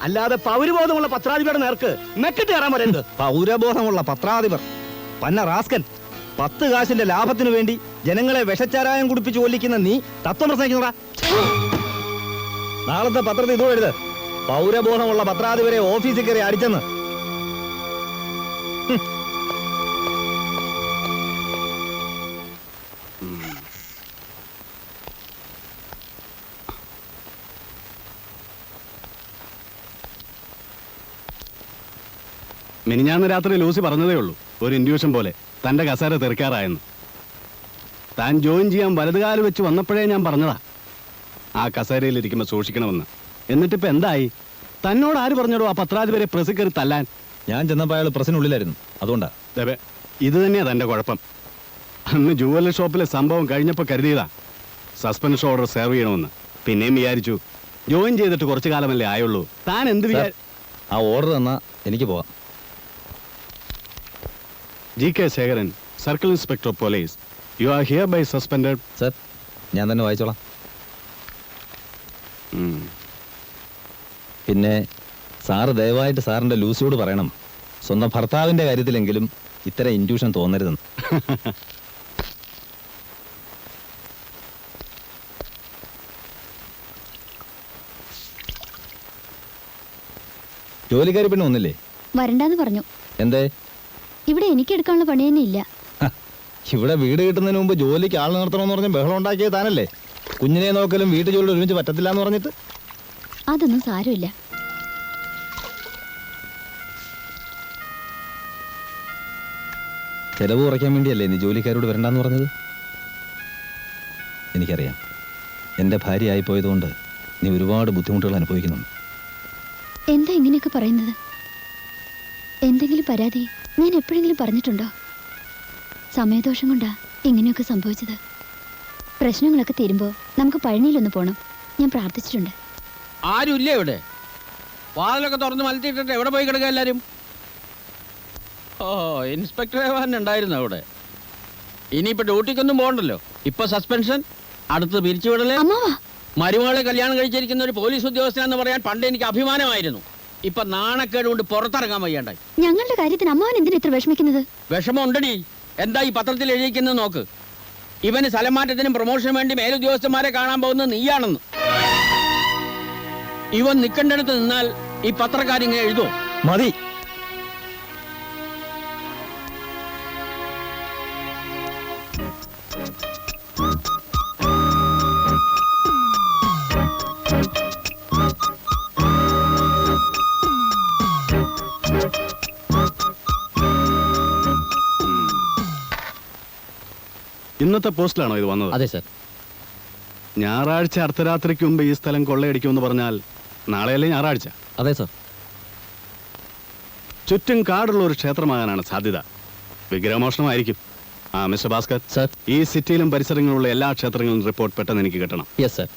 അല്ലാതെ പൗരബോധമുള്ള പത്രാധിപരുടെ നേർക്ക് മെക്കിട്ട് കയറാൻ പറയരുത്. പൗരബോധമുള്ള പത്രാധിപർ പന്ന റാസ്കൻ. 10 കാശിന്റെ ലാഭത്തിനു വേണ്ടി ജനങ്ങളെ വിഷച്ചാരായം കുടിപ്പിച്ച് കൊല്ലിക്കുന്ന നീ തത്വം പ്രസംഗിക്കുന്നടാ. നാളത്തെ പത്രത്തിൽ ഇതും എഴുത്, പൗരബോധമുള്ള പത്രാധിപരെ ഓഫീസിൽ കയറി അടിച്ചെന്ന്. മിനിഞ്ഞാന്ന് രാത്രി ലൂസി പറഞ്ഞതേ ഉള്ളൂ, ഒരു ഇൻഡ്യൂഷൻ പോലെ തന്റെ കസേര തെറിക്കാറായെന്ന്. താൻ ജോയിൻ ചെയ്യാൻ വലതുകാല് വെച്ച് വന്നപ്പോഴേ ഞാൻ പറഞ്ഞതാ ആ കസേരയിൽ ഇരിക്കുമ്പോൾ സൂക്ഷിക്കണമെന്ന്. എന്നിട്ടിപ്പോ എന്തായി? തന്നോട് ആര് പറഞ്ഞോടോ ആ പത്രാധിപരെ പ്രസ് കയറി തല്ലാൻ? ഞാൻ ചെന്നപ്പോൾ അയാൾ പ്രസിനുള്ളിലായിരുന്നു, അതുകൊണ്ടാ. ഇത് തന്നെയാ തന്റെ കുഴപ്പം. അന്ന് ജുവലറി ഷോപ്പിലെ സംഭവം കഴിഞ്ഞപ്പോൾ കരുതിയതാ സസ്പെൻഷൻ ഓർഡർ സെർവ് ചെയ്യണമെന്ന്. പിന്നെയും വിചാരിച്ചു ജോയിൻ ചെയ്തിട്ട് കുറച്ചു കാലമല്ലേ ആയുള്ളൂ. താൻ എന്ത് ആ ഓർഡർ തന്നാ എനിക്ക് പോവാം. GK Segaran, Circle Inspector of Police. You are hereby suspended. Sir, ഞാൻ തന്നെ വായിച്ചോളാം. പിന്നെ സാറ് ദയവായിട്ട് സാറിന്റെ ലൂസിയോട് പറയണം, സ്വന്തം ഭർത്താവിന്റെ കാര്യത്തിലെങ്കിലും ഇത്തരം ഇൻഡ്യൂഷൻ തോന്നരുതെന്ന്. ജോലിക്കാരി പിന്നെ ഒന്നില്ലേ? വരണ്ടാന്ന് പറഞ്ഞു. എന്തേ? ഇവിടെ എനിക്ക് എടുക്കാനുള്ള പണി തന്നെ ഇല്ല. ഇവിടെ വീട് കിട്ടുന്നതിന് മുമ്പ് ജോലിക്ക് ആൾ നിർത്തണമെന്ന് പറഞ്ഞ് ബഹളം ഉണ്ടാക്കിയത് താനല്ലേ? കുഞ്ഞിനെ നോക്കലും വീട്ടു ജോലി ഒരുമിച്ച് പറ്റത്തില്ല എന്ന് പറഞ്ഞിട്ട്. അതൊന്നും സാരമില്ല. ചെലവ് കുറയ്ക്കാൻ വേണ്ടിയല്ലേ നീ ജോലിക്കാരോട് വരണ്ടെന്ന് പറഞ്ഞത്? എനിക്കറിയാം, എൻ്റെ ഭാര്യ ആയിപ്പോയതുകൊണ്ട് നീ ഒരുപാട് ബുദ്ധിമുട്ടുകൾ അനുഭവിക്കുന്നുണ്ട്. എന്താ ഇങ്ങനെയൊക്കെ പറയുന്നത്? എന്തെങ്കിലും പരാതി ഞാൻ എപ്പോഴെങ്കിലും പറഞ്ഞിട്ടുണ്ടോ? സമയദോഷം കൊണ്ടാ ഇങ്ങനെയൊക്കെ സംഭവിച്ചത്. പ്രശ്നങ്ങളൊക്കെ തീരുമ്പോൾ നമുക്ക് പഴനിയിലൊന്ന് പോകണം. ഞാൻ പ്രാർത്ഥിച്ചിട്ടുണ്ട്. ആരുമില്ല ഇവിടെ? വാതിലൊക്കെ തുറന്ന് മലത്തിയിട്ടിട്ട് എവിടെ പോയി കിടക്കുക എല്ലാവരും? ഓ, ഇൻസ്പെക്ടർ ഉണ്ടായിരുന്നു അവിടെ. ഇനിയിപ്പോ ഡ്യൂട്ടിക്കൊന്നും പോകണ്ടല്ലോ. ഇപ്പൊ സസ്പെൻഷൻ, അടുത്ത് പിരിച്ചുവിടലേ. മരുമകളെ കല്യാണം കഴിച്ചിരിക്കുന്ന ഒരു പോലീസ് ഉദ്യോഗസ്ഥനാന്ന് പറയാൻ പണ്ട് എനിക്ക് അഭിമാനമായിരുന്നു. ഇപ്പൊ നാണക്കേട് കൊണ്ട് പുറത്തിറങ്ങാൻ വയ്യാണ്ടായി. ഞങ്ങളുടെ കാര്യത്തിന് അമ്മാവൻ എന്തിനാ ഇത്ര വിഷമിക്കുന്നത്? വിഷമം ഉണ്ടടി. എന്താ ഈ പത്രത്തിൽ എഴുതിക്കുന്നത് നോക്ക്. ഇവന് സ്ഥലം മാറ്റത്തിനും പ്രൊമോഷനും വേണ്ടി മേലുദ്യോഗസ്ഥന്മാരെ കാണാൻ പോകുന്നത് നീയാണെന്ന്. ഇവൻ നിൽക്കേണ്ടടുത്ത് നിന്നാൽ ഈ പത്രക്കാരിങ്ങനെ എഴുതുമോ? മതി. ഇന്നത്തെ പോസ്റ്റിലാണോ ഇത് വന്നത്? അതെ സർ. ഞായറാഴ്ച അർദ്ധരാത്രിക്ക് മുമ്പ് ഈ സ്ഥലം കൊള്ളയടിക്കുമെന്ന് പറഞ്ഞാൽ നാളെയല്ലേ ഞായറാഴ്ച? അതെ സർ. ചുറ്റും കാടുള്ള ഒരു ക്ഷേത്രമാകാനാണ് സാധ്യത. വിഗ്രഹമോഷണമായിരിക്കും. മിസ്റ്റർ ഭാസ്കർ സർ, ഈ സിറ്റിയിലും പരിസരങ്ങളിലുള്ള എല്ലാ ക്ഷേത്രങ്ങളും റിപ്പോർട്ട് പെട്ടെന്ന് എനിക്ക് കിട്ടണം. Yes sir.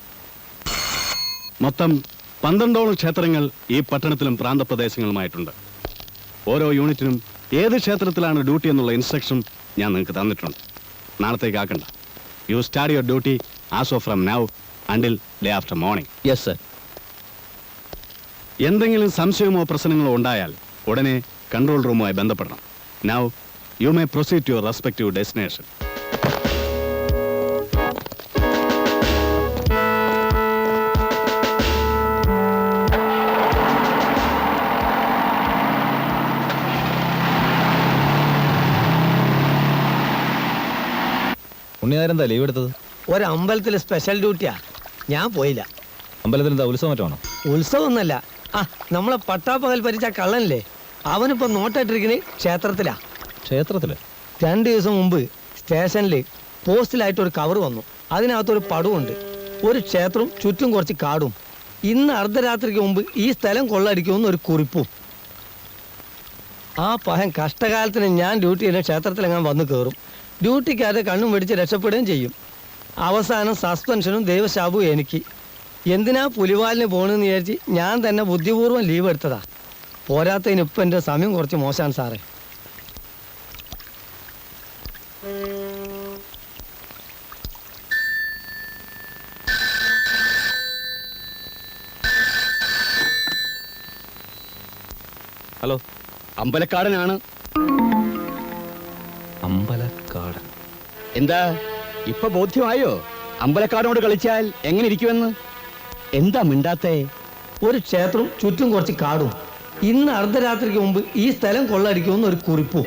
മൊത്തം 12ഓളം ക്ഷേത്രങ്ങൾ ഈ പട്ടണത്തിലും പ്രാന്തപ്രദേശങ്ങളുമായിട്ടുണ്ട്. ഓരോ യൂണിറ്റിനും ഏത് ക്ഷേത്രത്തിലാണ് ഡ്യൂട്ടി എന്നുള്ള ഇൻസ്ട്രക്ഷൻ ഞാൻ നിങ്ങൾക്ക് തന്നിട്ടുണ്ട്. നാളത്തേക്ക് ആക്കണ്ട. You start your duty as of from now until day after morning. Yes sir. എന്തെങ്കിലും സംശയമോ പ്രശ്നങ്ങളോ ഉണ്ടായാൽ ഉടനെ കൺട്രോൾ റൂമുമായി ബന്ധപ്പെടണം. Now you may proceed to your respective destination. ഉണ്ണിയാരെന്താ ലീവ് എടുത്തത്? ഒരമ്പലത്തിൽ സ്പെഷ്യൽ ഡ്യൂട്ടിയാ, ഞാൻ പോയില്ല. അമ്പലത്തിൽ എന്താ ഉത്സവം മറ്റാണോ? ഉത്സവമൊന്നല്ല, നമ്മളെ പട്ടാപ്പകൽ പരിച്ച കള്ളനില്ലേ, അവനിപ്പോ നോട്ടായിട്ടിരിക്കുന്നത് ക്ഷേത്രത്തിലാ. ക്ഷേത്രത്തില്? 2 ദിവസം മുമ്പ് സ്റ്റേഷനിൽ പോസ്റ്റിലായിട്ട് ഒരു കവർ വന്നു. അതിനകത്തൊരു പടവുണ്ട്, ഒരു ക്ഷേത്രവും ചുറ്റും കുറച്ച് കാടും. ഇന്ന് അർദ്ധരാത്രിക്ക് മുമ്പ് ഈ സ്ഥലം കൊള്ളടിക്കുമെന്ന് ഒരു കുറിപ്പും. ആ പഹൻ കഷ്ടകാലത്തിന് ഞാൻ ഡ്യൂട്ടി ചെയ്യുന്ന ക്ഷേത്രത്തിലെങ്ങാൻ വന്ന് കയറും. ഡ്യൂട്ടിക്കാരെ കണ്ണും പിടിച്ച് രക്ഷപ്പെടുകയും ചെയ്യും. അവസാനം സസ്പെൻഷനും ദൈവശാപവും എനിക്ക്. എന്തിനാ പുലിവാലിന് പോകണമെന്ന് വിചാരിച്ച് ഞാൻ തന്നെ ബുദ്ധിപൂർവ്വം ലീവ് എടുത്തതാ. പോരാത്തതിന് ഇപ്പം എൻ്റെ സമയം കുറച്ച് മോശമാണ് സാറേ. ഹലോ, അമ്പലക്കാടനാണ്. അമ്പലക്കാടൻ. എന്താ ഇപ്പൊ ബോധ്യമായോ അമ്പലക്കാടനോട് കളിച്ചാൽ എങ്ങനെ ഇരിക്കുമെന്ന്? എന്താ മിണ്ടാത്തേ? ഒരു ക്ഷേത്രവും ചുറ്റും കുറച്ച് കാടും. ഇന്ന് അർദ്ധരാത്രിക്ക് മുമ്പ് ഈ സ്ഥലം കൊള്ളടിക്കുമെന്ന് ഒരു കുറിപ്പും.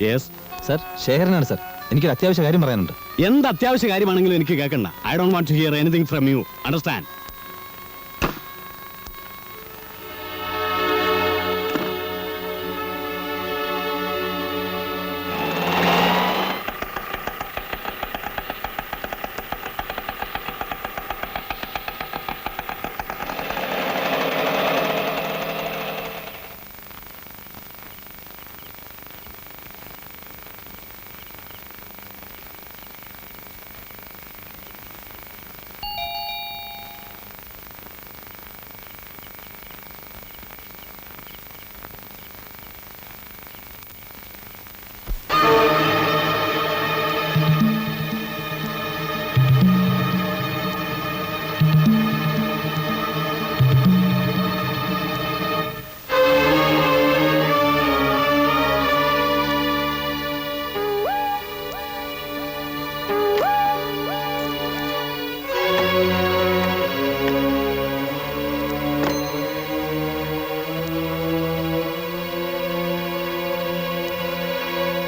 യെസ്. സർ, ശേഖരനാണ് സർ. എനിക്കൊരു അത്യാവശ്യ കാര്യം പറയാനുണ്ട്. എന്ത് അത്യാവശ്യ കാര്യമാണെങ്കിലും എനിക്ക് കേൾക്കണ്ട. I don't want to hear anything from you. Understand?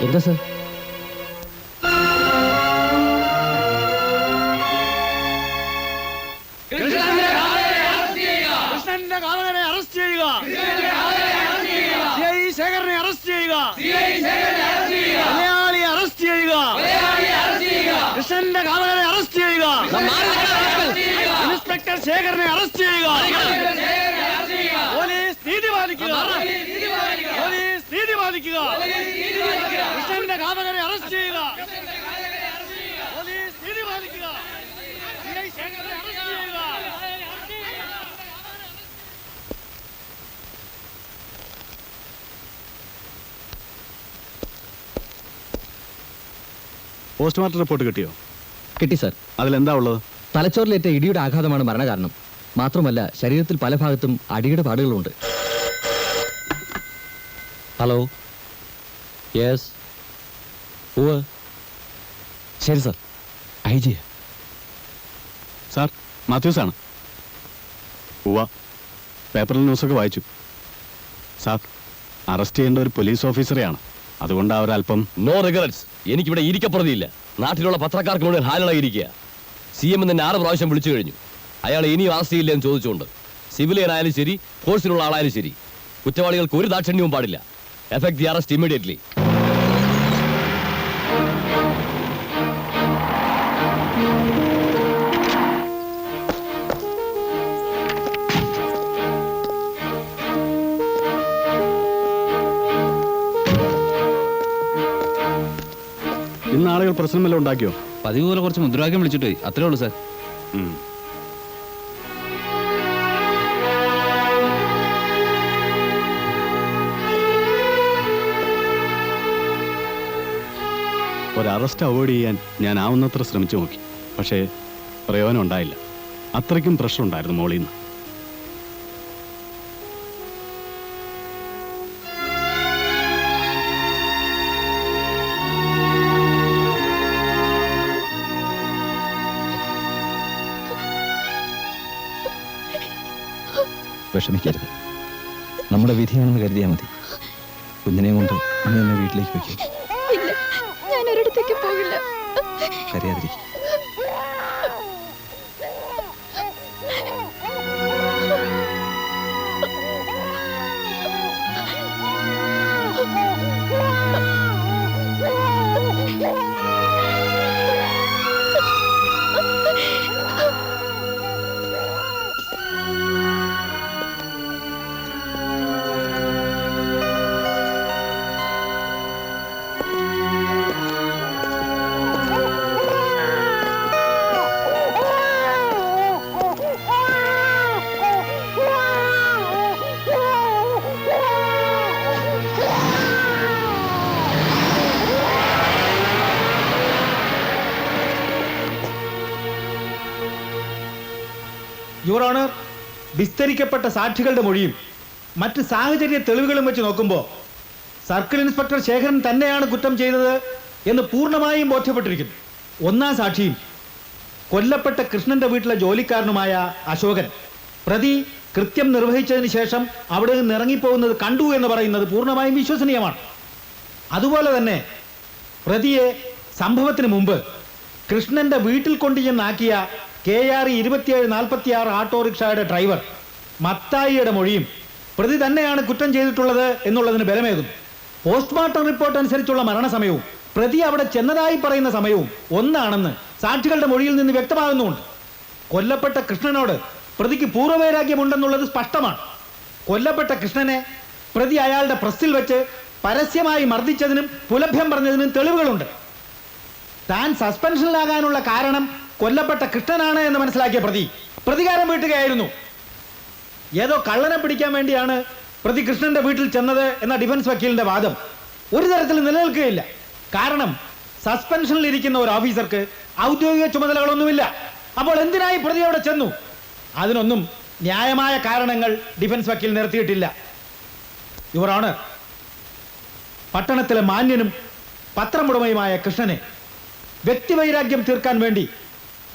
എന്താ സർ? കൃഷ്ണന്റെ കാവലനെ അറസ്റ്റ് ചെയ്യുക. CI ശേഖരനെ അറസ്റ്റ് ചെയ്യുക. മലയാളിയെ അറസ്റ്റ് ചെയ്യുക. കൃഷ്ണന്റെ കാവലനെ അറസ്റ്റ് ചെയ്യുക. ഇൻസ്പെക്ടർ ശേഖരനെ അറസ്റ്റ് ചെയ്യുക. പോലീസ് നീതി പാലിക്കുക. പോലീസ് നീതി പാലിക്കുക. കൃഷ്ണന്റെ കാവലനെ അറസ്റ്റ് ചെയ്യുക. പോലീസ് നീതി പാലിക്കുക. CI ശേഖരനെ അറസ്റ്റ് ചെയ്യുക. പോസ്റ്റ്മോർട്ടം റിപ്പോർട്ട് കിട്ടിയോ? കിട്ടി സാർ. അതിലെന്താ ഉള്ളത്? തലച്ചോറിലേറ്റ ഇടിയുടെ ആഘാതമാണ് മരണകാരണം. മാത്രമല്ല ശരീരത്തിൽ പല ഭാഗത്തും അടിയുടെ പാടുകളുണ്ട്. ഹലോ, യെസ്, ശരി സാർ. IG സാർ, മാത്യൂസ് ആണ്. ഉവ്വ, പേപ്പറിൽ ന്യൂസൊക്കെ വായിച്ചു. സാർ, അറസ്റ്റ് ചെയ്യേണ്ട ഒരു പോലീസ് ഓഫീസറെയാണ്. അതുകൊണ്ട് അവരല്പം. No regrets. എനിക്കിവിടെ ഇരിക്കപ്പെടുന്നില്ല. നാട്ടിലുള്ള പത്രക്കാർക്ക് മുഴുവൻ ഹാലുകളായിരിക്കുക. CM തന്നെ 6 പ്രാവശ്യം വിളിച്ചു കഴിഞ്ഞു. അയാൾ ഇനിയും അറസ്റ്റ് ചെയ്യില്ല എന്ന് ചോദിച്ചുകൊണ്ട്. സിവിലിയൻ ആയാലും ശരി, ഫോഴ്സിലുള്ള ആളായാലും ശരി, കുറ്റവാളികൾക്ക് ഒരു ദാക്ഷിണ്യവും പാടില്ല. Effect the arrest immediately. ഇന്ന് ആളുകൾ പ്രശ്നം വല്ലതും ഉണ്ടാക്കിയോ? പതിവ് പോലെ കുറച്ച് മുദ്രാവാക്യം വിളിച്ചിട്ട് പോയി, അത്രേ ഉള്ളൂ സാർ. ഒരു അറസ്റ്റ് അവോയ്ഡ് ചെയ്യാൻ ഞാൻ ആവുന്നത്ര ശ്രമിച്ചു നോക്കി. പക്ഷേ പ്രയോജനം ഉണ്ടായില്ല. അത്രയ്ക്കും പ്രഷർ ഉണ്ടായിരുന്നു മോളിൽ നിന്ന്. വിഷമിക്കരുത്. നമ്മുടെ വിധിയാണെന്ന് കരുതിയാൽ മതി. കുഞ്ഞിനെയും കൊണ്ട് ഇന്ന് തന്നെ വീട്ടിലേക്ക് വയ്ക്കും. ഞാൻ ഒരിടത്തേക്ക് പോകില്ല. കരയാതിരിക്കും. യുവർ ഓണർ, വിസ്തരിക്കപ്പെട്ട സാക്ഷികളുടെ മൊഴിയും മറ്റ് സാഹചര്യ തെളിവുകളും വെച്ച് നോക്കുമ്പോൾ സർക്കിൾ ഇൻസ്പെക്ടർ ശേഖരൻ തന്നെയാണ് കുറ്റം ചെയ്തത് എന്ന് പൂർണ്ണമായും ബോധ്യപ്പെട്ടിരിക്കുന്നു. ഒന്നാം സാക്ഷിയും കൊല്ലപ്പെട്ട കൃഷ്ണന്റെ വീട്ടിലെ ജോലിക്കാരനുമായ അശോകൻ പ്രതി കൃത്യം നിർവഹിച്ചതിന് ശേഷം അവിടെ നിന്ന് ഇറങ്ങിപ്പോകുന്നത് കണ്ടു എന്ന് പറയുന്നത് പൂർണ്ണമായും വിശ്വസനീയമാണ്. അതുപോലെ തന്നെ പ്രതിയെ സംഭവത്തിന് മുമ്പ് കൃഷ്ണന്റെ വീട്ടിൽ കൊണ്ടുചെന്നാക്കിയ KR 2746 ഓട്ടോറിക്ഷയുടെ ഡ്രൈവർ മത്തായിയുടെ മൊഴിയും പ്രതി തന്നെയാണ് കുറ്റം ചെയ്തിട്ടുള്ളത് എന്നുള്ളതിന് ബലമേകും. പോസ്റ്റ്മോർട്ടം റിപ്പോർട്ട് അനുസരിച്ചുള്ള മരണസമയവും പ്രതി അവിടെ ചെന്നതായി പറയുന്ന സമയവും ഒന്നാണെന്ന് സാക്ഷികളുടെ മൊഴിയിൽ നിന്ന് വ്യക്തമാകുന്നുണ്ട്. കൊല്ലപ്പെട്ട കൃഷ്ണനോട് പ്രതിക്ക് പൂർവ്വവൈരാഗ്യമുണ്ടെന്നുള്ളത് സ്പഷ്ടമാണ്. കൊല്ലപ്പെട്ട കൃഷ്ണനെ പ്രതി അയാളുടെ പ്രസ്സിൽ വെച്ച് പരസ്യമായി മർദ്ദിച്ചതിനും പുലഭ്യം പറഞ്ഞതിനും തെളിവുകളുണ്ട്. താൻ സസ്പെൻഷനിലാകാനുള്ള കാരണം കൊല്ലപ്പെട്ട കൃഷ്ണനാണ് എന്ന് മനസ്സിലാക്കിയ പ്രതി പ്രതികാരം വീട്ടുകയായിരുന്നു. ഏതോ കള്ളനെ പിടിക്കാൻ വേണ്ടിയാണ് പ്രതി കൃഷ്ണന്റെ വീട്ടിൽ ചെന്നത് എന്ന ഡിഫൻസ് വക്കീലിന്റെ വാദം ഒരു തരത്തിൽ നിലനിൽക്കുകയില്ല. കാരണം സസ്പെൻഷനിൽ ഇരിക്കുന്ന ഒരു ഓഫീസർക്ക് ഔദ്യോഗിക ചുമതലകളൊന്നുമില്ല. അപ്പോൾ എന്തിനായി പ്രതി അവിടെ ചെന്നു? അതിനൊന്നും ന്യായമായ കാരണങ്ങൾ ഡിഫൻസ് വക്കീൽ നിർത്തിയിട്ടില്ല. യുവർ ഓണർ, പട്ടണത്തിലെ മാന്യനും പത്രമുടമയുമായ കൃഷ്ണനെ വ്യക്തിവൈരാഗ്യം തീർക്കാൻ വേണ്ടി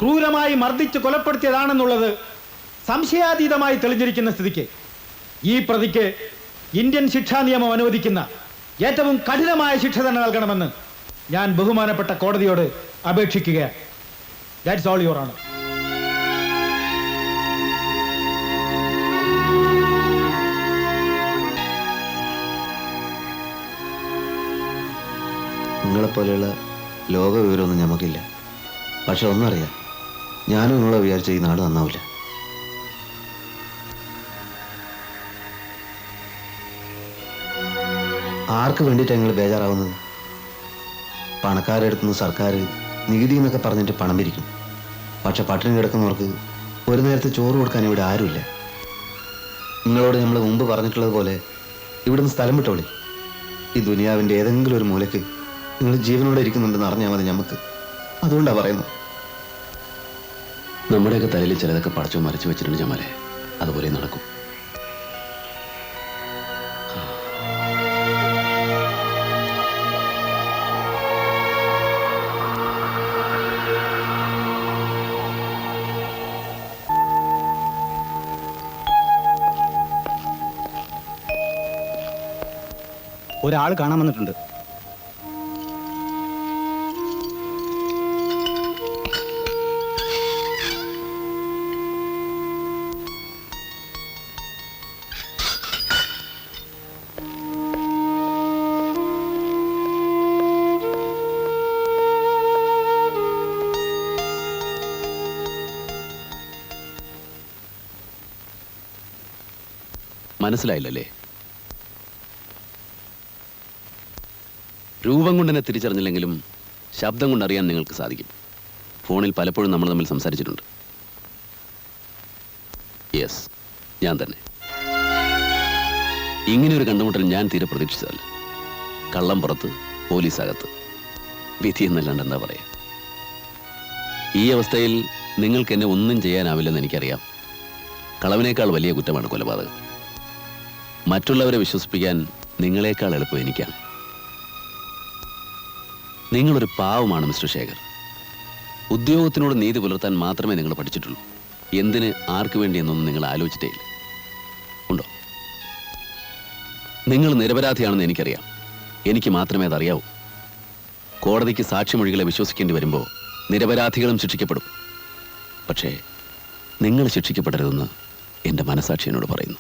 ക്രൂരമായി മർദ്ദിച്ച് കൊലപ്പെടുത്തിയതാണെന്നുള്ളത് സംശയാതീതമായി തെളിഞ്ഞിരിക്കുന്ന സ്ഥിതിക്ക് ഈ പ്രതിക്ക് ഇന്ത്യൻ ശിക്ഷാ നിയമം അനുവദിക്കുന്ന ഏറ്റവും കഠിനമായ ശിക്ഷ തന്നെ നൽകണമെന്ന് ഞാൻ ബഹുമാനപ്പെട്ട കോടതിയോട് അപേക്ഷിക്കുകയാണ്. That's all your honour. നിങ്ങളെപ്പോലെയുള്ള ലോക വിവരമൊന്നും ഞമ്മക്കില്ല. പക്ഷെ ഒന്നറിയാം, ഞാനും നിങ്ങളെ വിചാരിച്ച ഈ നാട് നന്നാവില്ല. ആർക്ക് വേണ്ടിയിട്ടാണ് നിങ്ങൾ ബേജാറാവുന്നത്? പണക്കാരുടെ അടുത്തുനിന്ന് സർക്കാർ നികുതി എന്നൊക്കെ പറഞ്ഞിട്ട് പണം പിരിക്കും. പക്ഷെ പട്ടിണി കിടക്കുന്നവർക്ക് ഒരു നേരത്തെ ചോറ് കൊടുക്കാൻ ഇവിടെ ആരുമില്ല. നിങ്ങളോട് നമ്മൾ മുമ്പ് പറഞ്ഞിട്ടുള്ളത് പോലെ ഇവിടുന്ന് സ്ഥലം വിട്ടോളി. ഈ ദുനിയാവിൻ്റെ ഏതെങ്കിലും ഒരു മൂലയ്ക്ക് നിങ്ങൾ ജീവനോടെ ഇരിക്കുന്നുണ്ടെന്ന് അറിഞ്ഞാൽ മതി ഞമ്മക്ക്. അതുകൊണ്ടാണ് പറയുന്നത്. നമ്മുടെയൊക്കെ തലയിൽ ചിലതൊക്കെ പടച്ചോ മരച്ചു വെച്ചിട്ടുണ്ട് ജമാലെ. അതുപോലെ നടക്കും. ഒരാൾ കാണാൻ വന്നിട്ടുണ്ട്. മനസ്സിലായില്ലല്ലേ? രൂപം കൊണ്ട് എന്നെ തിരിച്ചറിഞ്ഞില്ലെങ്കിലും ശബ്ദം കൊണ്ടറിയാൻ നിങ്ങൾക്ക് സാധിക്കും. ഫോണിൽ പലപ്പോഴും നമ്മൾ തമ്മിൽ സംസാരിച്ചിട്ടുണ്ട്. യെസ്, ഞാൻ തന്നെ. ഇങ്ങനെയൊരു കണ്ടുമുട്ടൽ ഞാൻ തീരെ പ്രതീക്ഷിച്ചതല്ല. കള്ളം പുറത്ത്, പോലീസ് അകത്ത്. വിധി എന്നല്ലാണ്ട് എന്താ പറയാ. ഈ അവസ്ഥയിൽ നിങ്ങൾക്ക് എന്നെ ഒന്നും ചെയ്യാനാവില്ലെന്ന് എനിക്കറിയാം. കളവിനേക്കാൾ വലിയ കുറ്റമാണ് കൊലപാതകം. മറ്റുള്ളവരെ വിശ്വസിപ്പിക്കാൻ നിങ്ങളെക്കാൾ എളുപ്പം എനിക്കാണ്. നിങ്ങളൊരു പാവമാണ് മിസ്റ്റർ ശേഖർ. ഉദ്യോഗത്തിനോട് നീതി പുലർത്താൻ മാത്രമേ നിങ്ങൾ പഠിച്ചിട്ടുള്ളൂ. എന്തിന്, ആർക്ക് വേണ്ടി എന്നൊന്നും നിങ്ങൾ ആലോചിച്ചിട്ടേ ഇല്ല. ഉണ്ടോ? നിങ്ങൾ നിരപരാധിയാണെന്ന് എനിക്കറിയാം. എനിക്ക് മാത്രമേ അതറിയാവൂ. കോടതിക്ക് സാക്ഷിമൊഴികളെ വിശ്വസിക്കേണ്ടി വരുമ്പോൾ നിരപരാധികളും ശിക്ഷിക്കപ്പെടും. പക്ഷേ നിങ്ങൾ ശിക്ഷിക്കപ്പെടരുതെന്ന് എൻ്റെ മനസാക്ഷി എന്നോട് പറയുന്നു.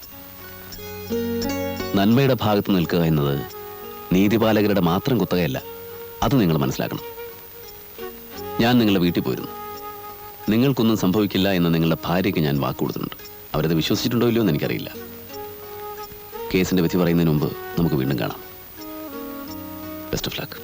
നന്മയുടെ ഭാഗത്ത് നിൽക്കുക എന്നത് നീതിപാലകരുടെ മാത്രം കുത്തകയല്ല. അത് നിങ്ങൾ മനസ്സിലാക്കണം. ഞാൻ നിങ്ങളുടെ വീട്ടിൽ പോയിരുന്നു. നിങ്ങൾക്കൊന്നും സംഭവിക്കില്ല എന്ന് നിങ്ങളുടെ ഭാര്യയ്ക്ക് ഞാൻ വാക്ക് കൊടുത്തിട്ടുണ്ട്. അവരത് വിശ്വസിച്ചിട്ടുണ്ടോ ഇല്ലയോ എന്ന് എനിക്കറിയില്ല. കേസിൻ്റെ വിധി പറയുന്നതിന് മുമ്പ് നമുക്ക് വീണ്ടും കാണാം. Best of luck.